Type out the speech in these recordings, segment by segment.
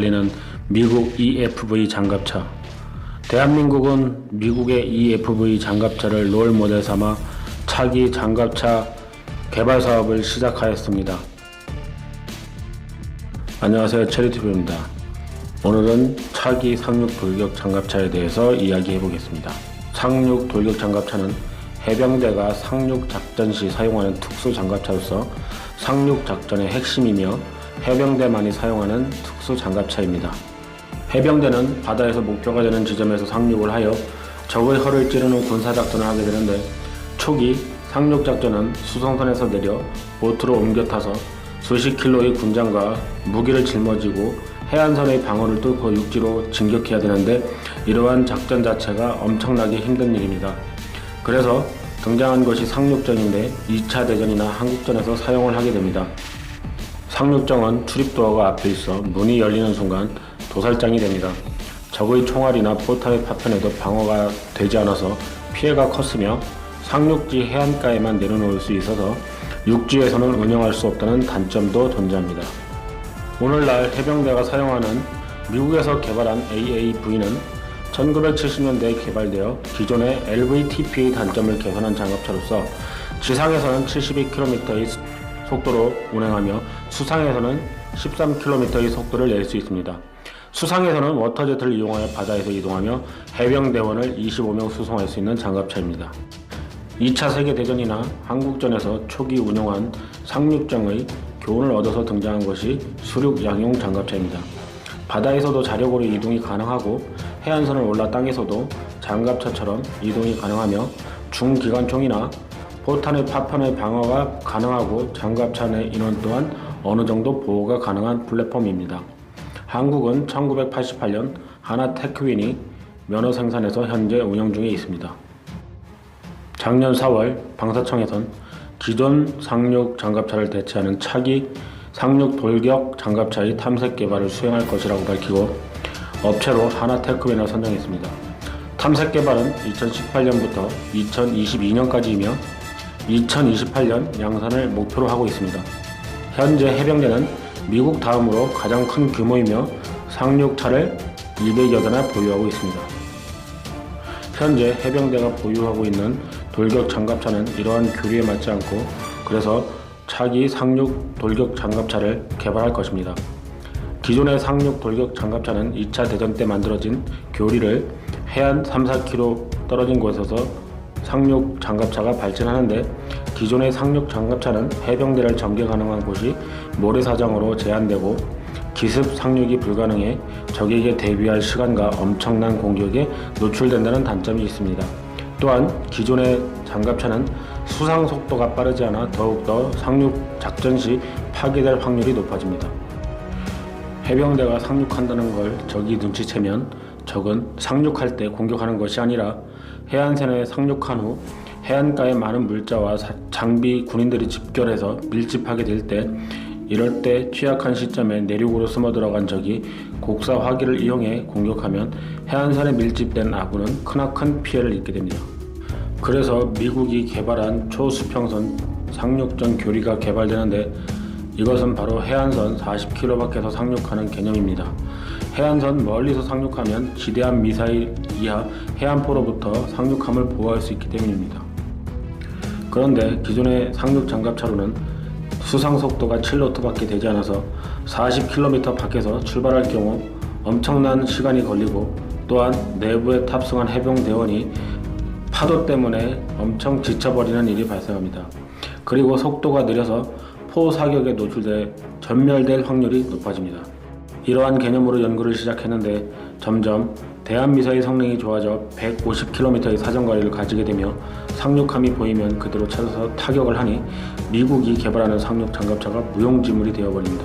열리는 미국 EFV 장갑차. 대한민국은 미국의 EFV 장갑차를 롤 모델 삼아 차기 장갑차 개발 사업을 시작하였습니다. 안녕하세요, 체리TV입니다. 오늘은 차기 상륙 돌격 장갑차에 대해서 이야기해 보겠습니다. 상륙 돌격 장갑차는 해병대가 상륙 작전 시 사용하는 특수 장갑차로서 상륙 작전의 핵심이며 해병대만이 사용하는 특수 장갑차입니다. 해병대는 바다에서 목표가 되는 지점에서 상륙을 하여 적의 허를 찌르는 군사작전을 하게 되는데, 초기 상륙작전은 수송선에서 내려 보트로 옮겨 타서 수십 킬로의 군장과 무기를 짊어지고 해안선의 방어를 뚫고 육지로 진격해야 되는데, 이러한 작전 자체가 엄청나게 힘든 일입니다. 그래서 등장한 것이 상륙정인데 2차 대전이나 한국전에서 사용을 하게 됩니다. 상륙정은 출입도어가 앞에 있어 문이 열리는 순간 도살장이 됩니다. 적의 총알이나 포탑의 파편에도 방어가 되지 않아서 피해가 컸으며 상륙지 해안가에만 내려놓을 수 있어서 육지에서는 운영할 수 없다는 단점도 존재합니다. 오늘날 해병대가 사용하는 미국에서 개발한 AAV는 1970년대에 개발되어 기존의 LVTP의 단점을 개선한 장갑차로서 지상에서는 72km의 속도로 운행하며 수상에서는 13km의 속도를 낼 수 있습니다. 수상에서는 워터제트를 이용하여 바다에서 이동하며 해병대원을 25명 수송할 수 있는 장갑차입니다. 2차 세계대전이나 한국전에서 초기 운용한 상륙정의 교훈을 얻어서 등장한 것이 수륙 양용 장갑차입니다. 바다에서도 자력으로 이동이 가능하고 해안선을 올라 땅에서도 장갑차처럼 이동이 가능하며 중기관총이나 포탄의 파편의 방어가 가능하고 장갑차 내 인원 또한 어느 정도 보호가 가능한 플랫폼입니다. 한국은 1988년 하나테크윈이 면허 생산해서 현재 운영 중에 있습니다. 작년 4월 방사청에선 기존 상륙 장갑차를 대체하는 차기 상륙 돌격 장갑차의 탐색 개발을 수행할 것이라고 밝히고 업체로 하나테크윈을 선정했습니다. 탐색 개발은 2018년부터 2022년까지이며 2028년 양산을 목표로 하고 있습니다. 현재 해병대는 미국 다음으로 가장 큰 규모이며 상륙차를 200여 대나 보유하고 있습니다. 현재 해병대가 보유하고 있는 돌격 장갑차는 이러한 교류에 맞지 않고, 그래서 차기 상륙 돌격 장갑차를 개발할 것입니다. 기존의 상륙 돌격 장갑차는 2차 대전 때 만들어진 교리를 해안 3-4km 떨어진 곳에서 상륙 장갑차가 발진하는데, 기존의 상륙 장갑차는 해병대를 전개 가능한 곳이 모래사장으로 제한되고 기습 상륙이 불가능해 적에게 대비할 시간과 엄청난 공격에 노출된다는 단점이 있습니다. 또한 기존의 장갑차는 수상 속도가 빠르지 않아 더욱더 상륙 작전 시 파괴될 확률이 높아집니다. 해병대가 상륙한다는 걸 적이 눈치채면 적은 상륙할 때 공격하는 것이 아니라 해안선에 상륙한 후 해안가에 많은 물자와 장비 군인들이 집결해서 밀집하게 될 때, 이럴 때 취약한 시점에 내륙으로 숨어 들어간 적이 곡사 화기를 이용해 공격하면 해안선에 밀집된 아군은 크나큰 피해를 입게 됩니다. 그래서 미국이 개발한 초수평선 상륙전 교리가 개발되는데, 이것은 바로 해안선 40km 밖에서 상륙하는 개념입니다. 해안선 멀리서 상륙하면 지대한 미사일 이하 해안포로부터 상륙함을 보호할 수 있기 때문입니다. 그런데 기존의 상륙 장갑차로는 수상 속도가 7노트밖에 되지 않아서 40km 밖에서 출발할 경우 엄청난 시간이 걸리고, 또한 내부에 탑승한 해병대원이 파도 때문에 엄청 지쳐버리는 일이 발생합니다. 그리고 속도가 느려서 포 사격에 노출돼 전멸될 확률이 높아집니다. 이러한 개념으로 연구를 시작했는데 점점 대한미사일 성능이 좋아져 150km의 사정거리를 가지게 되며 상륙함이 보이면 그대로 찾아서 타격을 하니 미국이 개발하는 상륙 장갑차가 무용지물이 되어버립니다.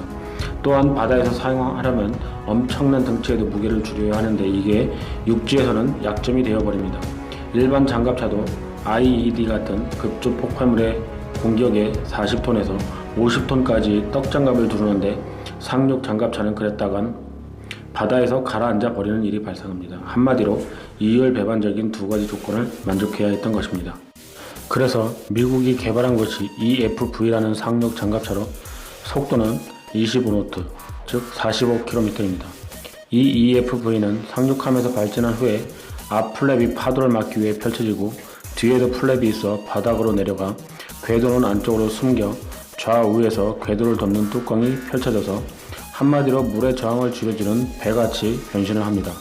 또한 바다에서 사용하려면 엄청난 등치에도 무게를 줄여야 하는데, 이게 육지에서는 약점이 되어버립니다. 일반 장갑차도 IED 같은 급주 폭발물의 공격에 40톤에서 50톤까지 떡장갑을 두르는데, 상륙 장갑차는 그랬다간 바다에서 가라앉아 버리는 일이 발생합니다. 한마디로 이율배반적인 두 가지 조건을 만족해야 했던 것입니다. 그래서 미국이 개발한 것이 EFV라는 상륙 장갑차로 속도는 25노트, 즉 45km입니다. 이 EFV는 상륙하면서 발진한 후에 앞 플랩이 파도를 막기 위해 펼쳐지고 뒤에도 플랩이 있어 바닥으로 내려가 궤도는 안쪽으로 숨겨 좌우에서 궤도를 덮는 뚜껑이 펼쳐져서 한마디로 물의 저항을 줄여주는 배같이 변신을 합니다.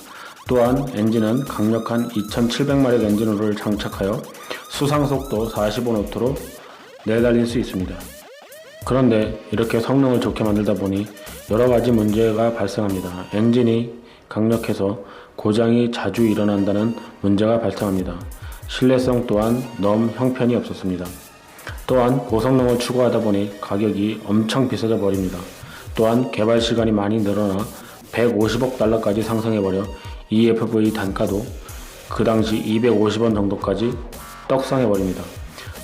또한 엔진은 강력한 2700마력 엔진으로를 장착하여 수상속도 45노트로 내달릴 수 있습니다. 그런데 이렇게 성능을 좋게 만들다 보니 여러가지 문제가 발생합니다. 엔진이 강력해서 고장이 자주 일어난다는 문제가 발생합니다. 신뢰성 또한 너무 형편이 없었습니다. 또한 고성능을 추구하다 보니 가격이 엄청 비싸져 버립니다. 또한 개발 시간이 많이 늘어나 150억 달러까지 상승해버려 EFV 단가도 그 당시 250원 정도까지 떡상해버립니다.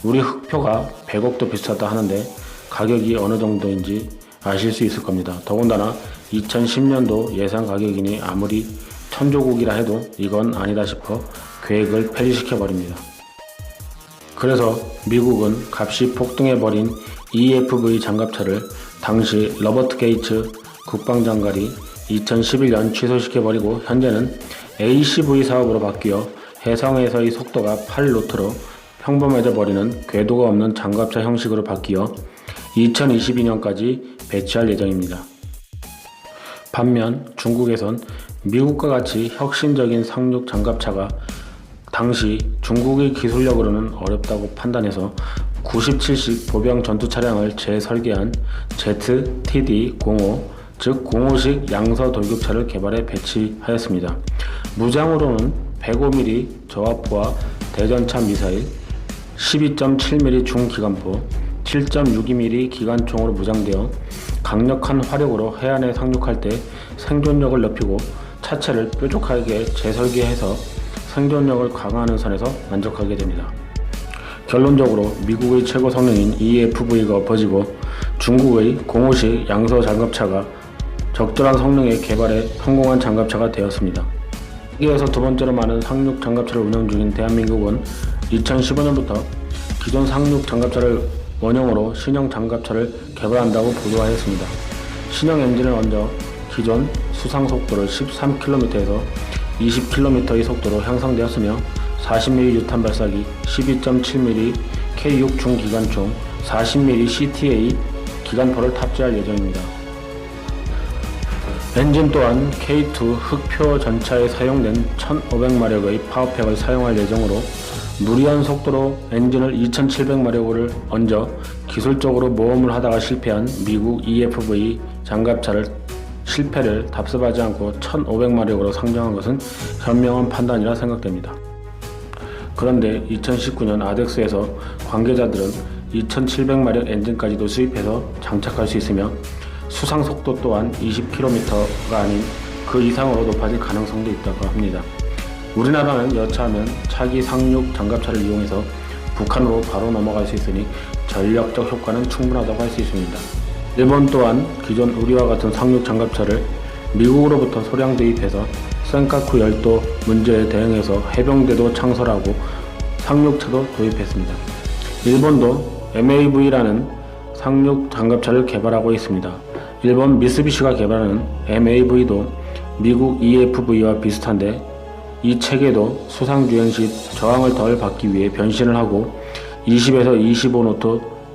우리 흑표가 100억도 비싸다 하는데 가격이 어느 정도인지 아실 수 있을 겁니다. 더군다나 2010년도 예상 가격이니 아무리 천조국이라 해도 이건 아니다 싶어 계획을 폐지시켜버립니다. 그래서 미국은 값이 폭등해버린 EFV 장갑차를 당시 러버트 게이츠 국방장관이 2011년 취소시켜버리고 현재는 ACV 사업으로 바뀌어 해상에서의 속도가 8노트로 평범해져 버리는 궤도가 없는 장갑차 형식으로 바뀌어 2022년까지 배치할 예정입니다. 반면 중국에선 미국과 같이 혁신적인 상륙 장갑차가 당시 중국의 기술력으로는 어렵다고 판단해서 97식 보병 전투 차량을 재설계한 ZTD-05, 즉 05식 양서 돌격차를 개발해 배치하였습니다. 무장으로는 105mm 저하포와 대전차 미사일, 12.7mm 중기관포, 7.62mm 기관총으로 무장되어 강력한 화력으로 해안에 상륙할 때 생존력을 높이고 차체를 뾰족하게 재설계해서 생존력을 강화하는 선에서 만족하게 됩니다. 결론적으로 미국의 최고 성능인 EFV가 엎어지고 중국의 05식 양서 장갑차가 적절한 성능의 개발에 성공한 장갑차가 되었습니다. 세계에서 두 번째로 많은 상륙 장갑차를 운영 중인 대한민국은 2015년부터 기존 상륙 장갑차를 원형으로 신형 장갑차를 개발한다고 보도하였습니다. 신형 엔진을 얹어 기존 수상 속도를 13km에서 20km의 속도로 향상되었으며 40mm 유탄 발사기, 12.7mm K6 중기관총, 40mm CTA 기관포를 탑재할 예정입니다. 엔진 또한 K2 흑표 전차에 사용된 1500마력의 파워팩을 사용할 예정으로 무리한 속도로 엔진을 2700마력을 얹어 기술적으로 모험을 하다가 실패한 미국 EFV 장갑차를 실패를 답습하지 않고 1500마력으로 상정한 것은 현명한 판단이라 생각됩니다. 그런데 2019년 아덱스에서 관계자들은 2700마력 엔진까지도 수입해서 장착할 수 있으며 수상 속도 또한 20km가 아닌 그 이상으로 높아질 가능성도 있다고 합니다. 우리나라는 여차하면 차기 상륙 장갑차를 이용해서 북한으로 바로 넘어갈 수 있으니 전략적 효과는 충분하다고 할 수 있습니다. 일본 또한 기존 우리와 같은 상륙 장갑차를 미국으로부터 소량 도입해서 센카쿠 열도 문제에 대응해서 해병대도 창설하고 상륙차도 도입했습니다. 일본도 MAV라는 상륙 장갑차를 개발하고 있습니다. 일본 미쓰비시가 개발하는 MAV도 미국 EFV와 비슷한데 이 체계도 수상주행 시 저항을 덜 받기 위해 변신을 하고 20에서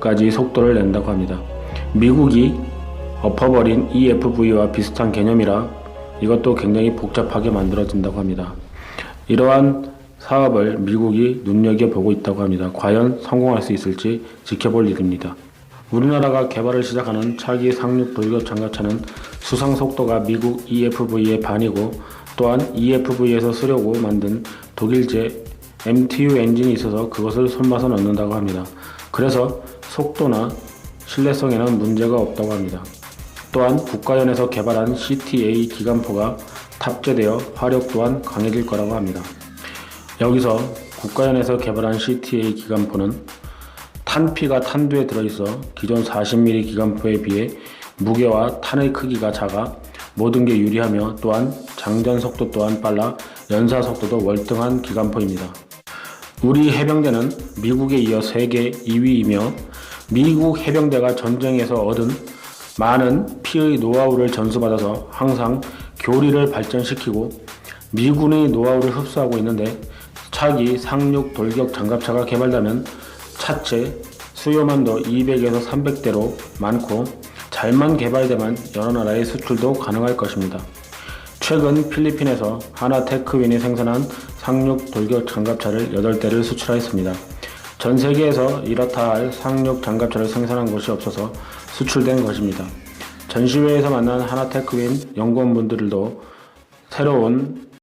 25노트까지 속도를 낸다고 합니다. 미국이 엎어버린 EFV와 비슷한 개념이라 이것도 굉장히 복잡하게 만들어진다고 합니다. 이러한 사업을 미국이 눈여겨보고 있다고 합니다. 과연 성공할 수 있을지 지켜볼 일입니다. 우리나라가 개발을 시작하는 차기 상륙 돌격 장갑차는 수상 속도가 미국 EFV의 반이고 또한 EFV에서 쓰려고 만든 독일제 MTU 엔진이 있어서 그것을 손봐서 넣는다고 합니다. 그래서 속도나 신뢰성에는 문제가 없다고 합니다. 또한 국가연에서 개발한 CTA 기관포가 탑재되어 화력 또한 강해질 거라고 합니다. 여기서 국가연에서 개발한 CTA 기관포는 탄피가 탄두에 들어있어 기존 40mm 기관포에 비해 무게와 탄의 크기가 작아 모든 게 유리하며 또한 장전 속도 또한 빨라 연사 속도도 월등한 기관포입니다. 우리 해병대는 미국에 이어 세계 2위이며 미국 해병대가 전쟁에서 얻은 많은 피의 노하우를 전수받아서 항상 교리를 발전시키고 미군의 노하우를 흡수하고 있는데 차기 상륙 돌격 장갑차가 개발되면 차체 수요만도 200에서 300대로 많고 잘만 개발되면 여러 나라에 수출도 가능할 것입니다. 최근 필리핀에서 하나테크윈이 생산한 상륙 돌격 장갑차를 8대를 수출하였습니다. 전 세계에서 이렇다 할 상륙 장갑차를 생산한 곳이 없어서 수출된 것입니다. 전시회에서 만난 하나테크윈 연구원분들도 새로운